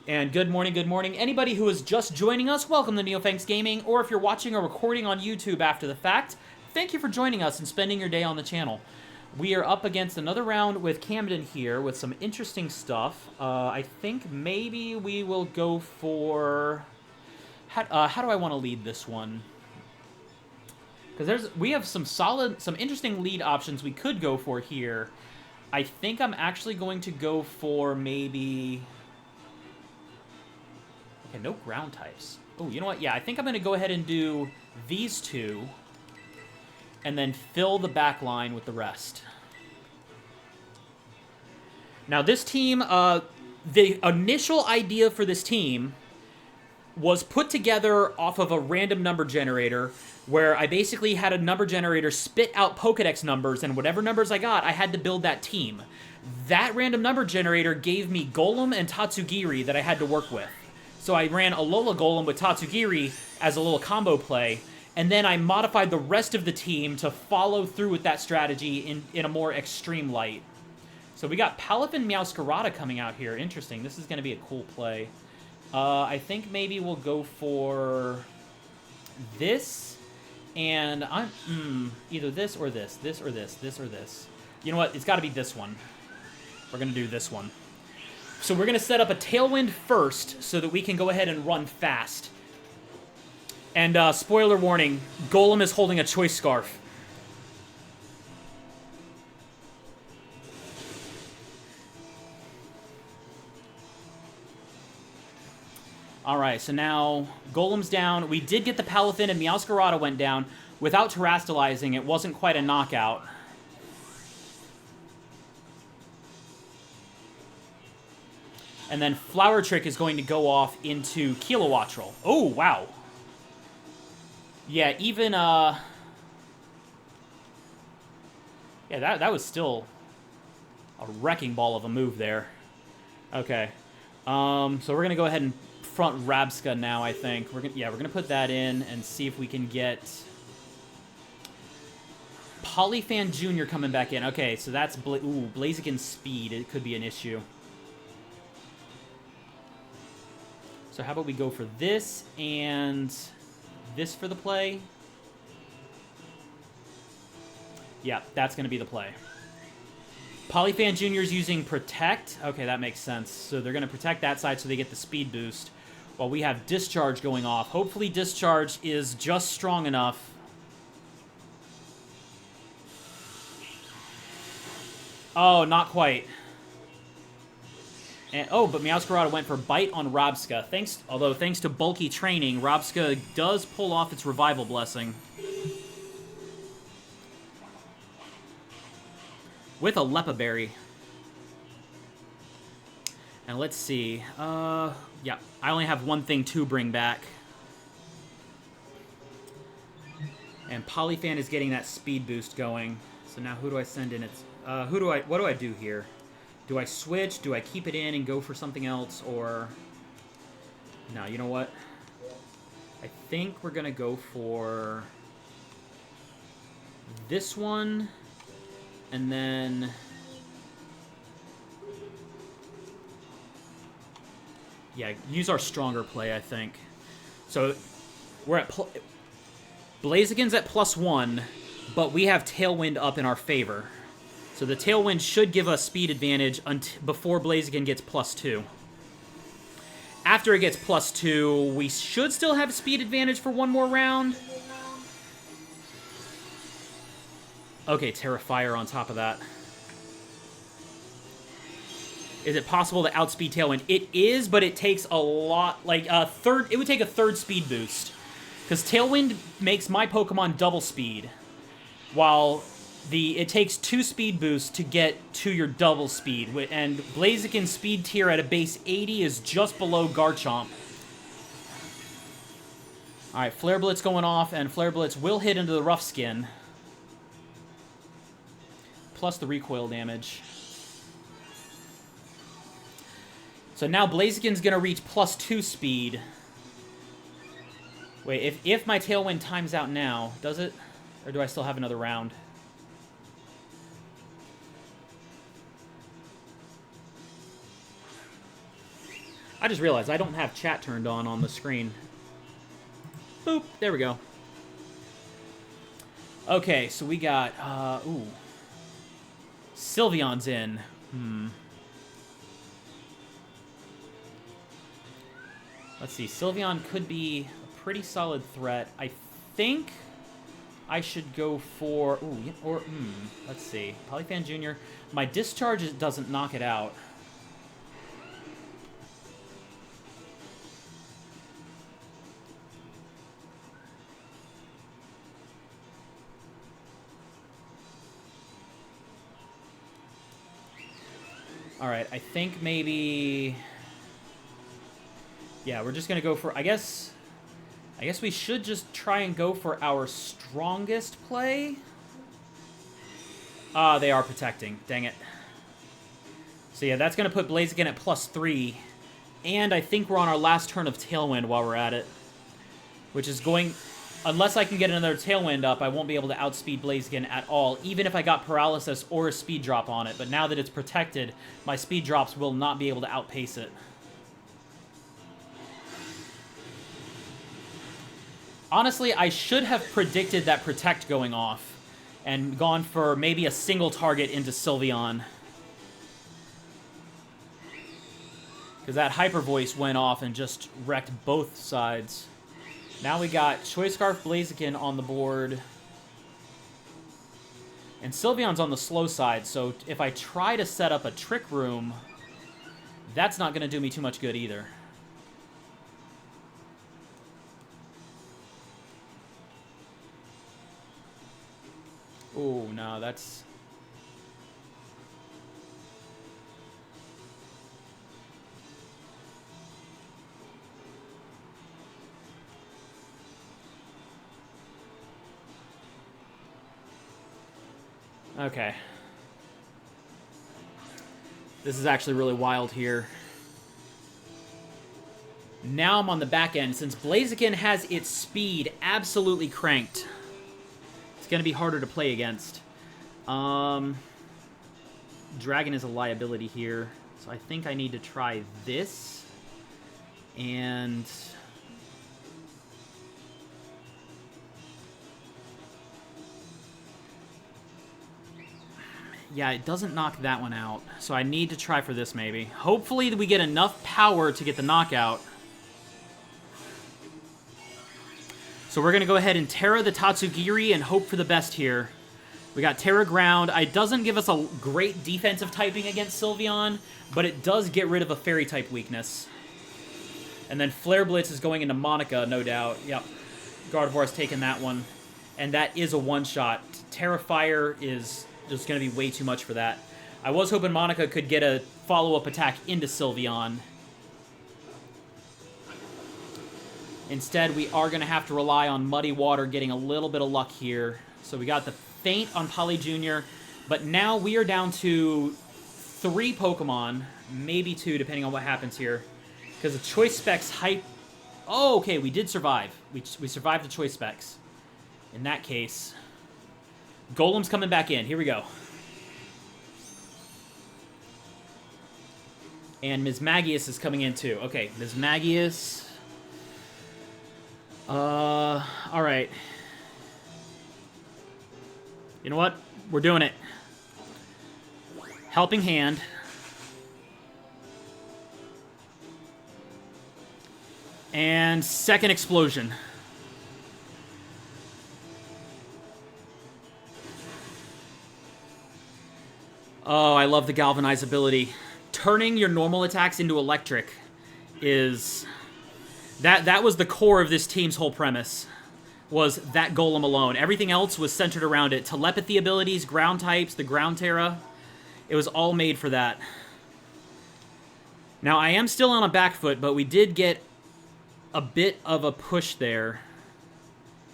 And good morning, good morning. Anybody who is just joining us, welcome to NeoFanks Gaming, or if you're watching a recording on YouTube after the fact, thank you for joining us and spending your day on the channel. We are up against another round with Kamdyn here with some interesting stuff. I think maybe we will go for... How do I want to lead this one? Because we have some interesting lead options we could go for here. I think I'm actually going to go for maybe... Okay, no ground types. Oh, you know what? Yeah, I think I'm going to go ahead and do these two and then fill the back line with the rest. Now, this team, the initial idea for this team was put together off of a random number generator where I basically had a number generator spit out Pokedex numbers, and whatever numbers I got, I had to build that team. That random number generator gave me Golem and Tatsugiri that I had to work with. So I ran Alola Golem with Tatsugiri as a little combo play, and then I modified the rest of the team to follow through with that strategy in a more extreme light. So we got Palafin Meowscarada coming out here. Interesting. This is going to be a cool play. I think maybe we'll go for this, and I'm either this or this, this or this, this or this. You know what? It's got to be this one. We're going to do this one. So we're going to set up a Tailwind first so that we can go ahead and run fast. And spoiler warning, Golem is holding a Choice Scarf. Alright, so now Golem's down. We did get the Palafin and Meowscarada went down. Without terastallizing, it wasn't quite a knockout. And then Flower Trick is going to go off into Kilowattrel. Oh, wow. Yeah, even, yeah, that was still a wrecking ball of a move there. Okay. So we're going to go ahead and front Rabsca now, I think. We're gonna put that in and see if we can get Polyfan Jr. coming back in. Okay, so that's Blaziken's speed. It could be an issue. So how about we go for this and this for the play? Yeah, that's going to be the play. Polyfan Jr. is using Protect. Okay, that makes sense. So they're going to protect that side so they get the speed boost while we have Discharge going off. Hopefully Discharge is just strong enough. Oh, not quite. And, oh, but Meowscarada went for Bite on Rabsca. Although thanks to bulky training, Rabsca does pull off its Revival Blessing. With a Lepa Berry. And let's see. Yeah, I only have one thing to bring back. And Polyfan is getting that speed boost going. So now who do I send in? What do I do here? Do I switch? Do I keep it in and go for something else? Or... No, you know what? I think we're going to go for this one. And then... Yeah, use our stronger play, I think. So we're at... Blaziken's at +1, but we have Tailwind up in our favor. So the Tailwind should give us speed advantage before Blaziken gets +2. After it gets +2, we should still have speed advantage for one more round. Okay, Terra Fire on top of that. Is it possible to outspeed Tailwind? It is, but it takes a lot, like a third, it would take a third speed boost. Because Tailwind makes my Pokemon double speed, while it takes 2 speed boosts to get to your double speed, and Blaziken's speed tier at a base 80 is just below Garchomp. Alright, Flare Blitz going off, and Flare Blitz will hit into the Rough Skin. Plus the recoil damage. So now Blaziken's going to reach +2 speed. Wait, if my Tailwind times out now, does it? Or do I still have another round? I just realized I don't have chat turned on the screen. Boop. There we go. Okay, so we got... ooh. Sylveon's in. Let's see. Sylveon could be a pretty solid threat. I think I should go for... Ooh, or... let's see. Polyphan Jr. My discharge doesn't knock it out. Alright, I think maybe... Yeah, we're just going to go for... I guess we should just try and go for our strongest play. Ah, they are protecting. Dang it. So yeah, that's going to put Blaziken at +3. And I think we're on our last turn of Tailwind while we're at it. Which is going... Unless I can get another Tailwind up, I won't be able to outspeed Blaziken at all, even if I got Paralysis or a Speed Drop on it. But now that it's protected, my Speed Drops will not be able to outpace it. Honestly, I should have predicted that Protect going off and gone for maybe a single target into Sylveon. Because that Hyper Voice went off and just wrecked both sides. Now we got Choice Scarf Blaziken on the board. And Sylveon's on the slow side, so if I try to set up a Trick Room, that's not going to do me too much good either. Oh, no, that's... Okay. This is actually really wild here. Now I'm on the back end. Since Blaziken has its speed absolutely cranked, it's going to be harder to play against. Dragon is a liability here, so I think I need to try this. And... yeah, it doesn't knock that one out, so I need to try for this maybe. Hopefully we get enough power to get the knockout. So we're going to go ahead and Terra the Tatsugiri and hope for the best here. We got Terra Ground. It doesn't give us a great defensive typing against Sylveon, but it does get rid of a Fairy-type weakness. And then Flare Blitz is going into Monica, no doubt. Yep, Gardevoir's taking that one. And that is a one-shot. Terra Fire is... just going to be way too much for that. I was hoping Monica could get a follow-up attack into Sylveon. Instead, we are going to have to rely on Muddy Water getting a little bit of luck here. So we got the Feint on Poly Jr., but now we are down to 3 Pokemon, maybe 2, depending on what happens here. Because the Choice Specs hype... Oh, okay, we did survive. We survived the Choice Specs. In that case... Golem's coming back in. Here we go. And Ms. Magius is coming in too. Okay, Ms. Magius. Alright. You know what? We're doing it. Helping Hand. And second Explosion. Oh, I love the Galvanize ability. Turning your normal attacks into electric is... That was the core of this team's whole premise, was that Golem alone. Everything else was centered around it. Telepathy abilities, ground types, the ground Terra. It was all made for that. Now, I am still on a back foot, but we did get a bit of a push there.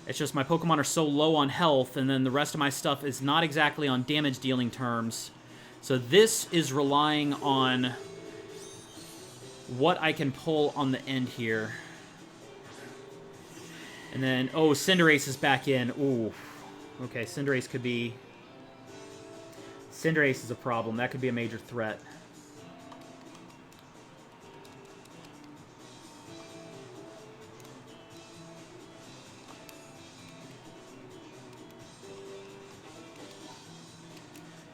It's just my Pokemon are so low on health, and then the rest of my stuff is not exactly on damage-dealing terms. So this is relying on what I can pull on the end here. And then, oh, Cinderace is back in. Ooh. Okay, Cinderace could be... Cinderace is a problem. That could be a major threat.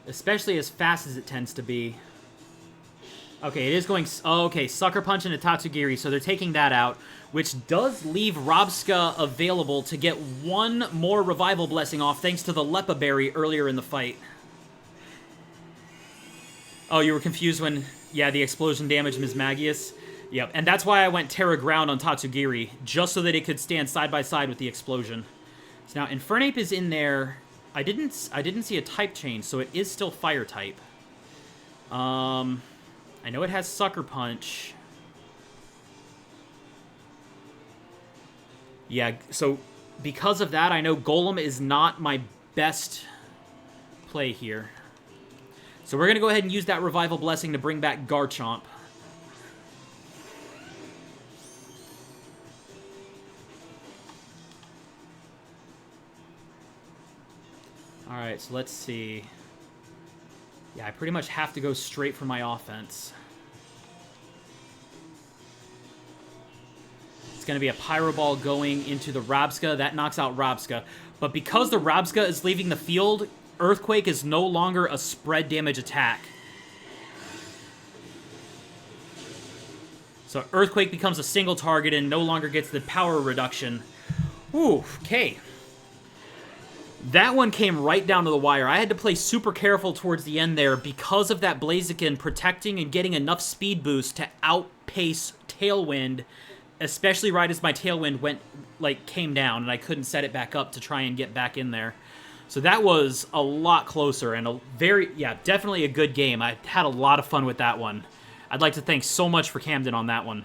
Especially as fast as it tends to be. Okay, it is going... Oh, okay, Sucker Punch into Tatsugiri, so they're taking that out, which does leave Robska available to get one more Revival Blessing off thanks to the Lepa Berry earlier in the fight. Oh, you were confused when... Yeah, the explosion damaged Ms. Magius. Yep, and that's why I went Terra Ground on Tatsugiri, just so that it could stand side by side with the explosion. So now Infernape is in there. I didn't see a type change, so it is still Fire type. I know it has Sucker Punch. Yeah, so because of that, I know Golem is not my best play here. So we're going to go ahead and use that Revival Blessing to bring back Garchomp. Alright, so let's see. Yeah, I pretty much have to go straight for my offense. It's going to be a Pyro Ball going into the Rabska. That knocks out Rabska. But because the Rabska is leaving the field, Earthquake is no longer a spread damage attack. So Earthquake becomes a single target and no longer gets the power reduction. Ooh, okay. That one came right down to the wire. I had to play super careful towards the end there because of that Blaziken protecting and getting enough speed boost to outpace Tailwind, especially right as my Tailwind came down and I couldn't set it back up to try and get back in there. So that was a lot closer and definitely a good game. I had a lot of fun with that one. I'd like to thank so much for Kamdyn on that one.